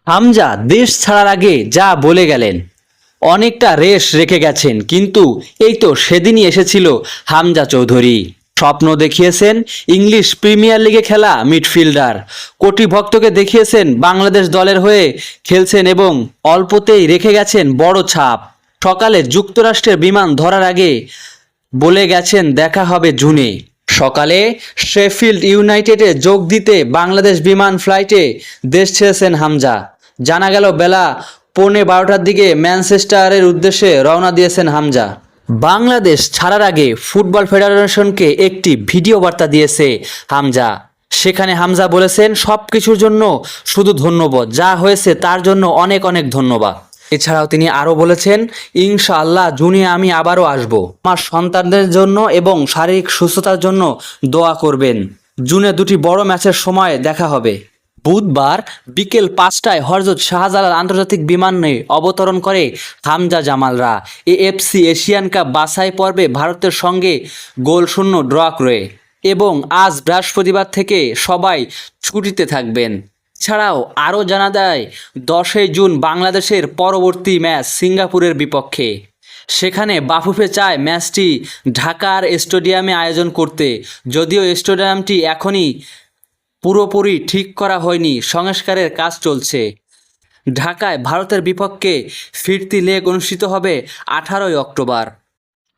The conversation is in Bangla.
হামজা দেশ ছাড়ার আগে যা বলে গেলেন, অনেকটা রেশ রেখে গেছেন, কিন্তু এই তো সেদিনই এসেছিল হামজা চৌধুরী। স্বপ্ন দেখিয়েছেন ইংলিশ প্রিমিয়ার লিগে খেলা মিডফিল্ডার, কোটি ভক্তকে দেখিয়েছেন বাংলাদেশ দলের হয়ে খেলছেন এবং অল্পতেই রেখে গেছেন বড় ছাপ। সকালে যুক্তরাষ্ট্রের বিমান ধরার আগে বলে গেছেন দেখা হবে জুনে। সকালে শেফিল্ড ইউনাইটেডে যোগ দিতে বাংলাদেশ বিমান ফ্লাইটে দেশ ছেড়েছেন হামজা। জানা গেল বেলা 11:15টার দিকে ম্যানচেস্টারের উদ্দেশ্যে রওনা দিয়েছেন হামজা। বাংলাদেশ ছাড়ার আগে ফুটবল ফেডারেশনকে একটি ভিডিও বার্তা দিয়েছে হামজা। সেখানে হামজা বলেছেন, সব কিছুর জন্য শুধু ধন্যবাদ, যা হয়েছে তার জন্য অনেক অনেক ধন্যবাদ। এছাড়াও তিনি আরও বলেছেন, ইনশাআল্লাহ জুনে আমি আবারও আসব। আমার সন্তানদের জন্য এবং শারীরিক সুস্থতার জন্য দোয়া করবেন। জুনে দুটি বড় ম্যাচের সময় দেখা হবে। বুধবার বিকেল 5টায় হযরত শাহজালাল আন্তর্জাতিক বিমানে অবতরণ করে হামজা জামালরা এএফসি এশিয়ান কাপ বাছাই পর্বে ভারতের সঙ্গে গোলশূন্য ড্র করে, এবং আজ বৃহস্পতিবার থেকে সবাই ছুটিতে থাকবেন। এছাড়াও আরও জানা যায়, 10ই জুন বাংলাদেশের পরবর্তী ম্যাচ সিঙ্গাপুরের বিপক্ষে। সেখানে বাফুফে চায় ম্যাচটি ঢাকার স্টেডিয়ামে আয়োজন করতে, যদিও স্টেডিয়ামটি এখনই পুরোপুরি ঠিক করা হয়নি, সংস্কারের কাজ চলছে। ঢাকায় ভারতের বিপক্ষে ফিরতি লেগ অনুষ্ঠিত হবে 18ই অক্টোবর।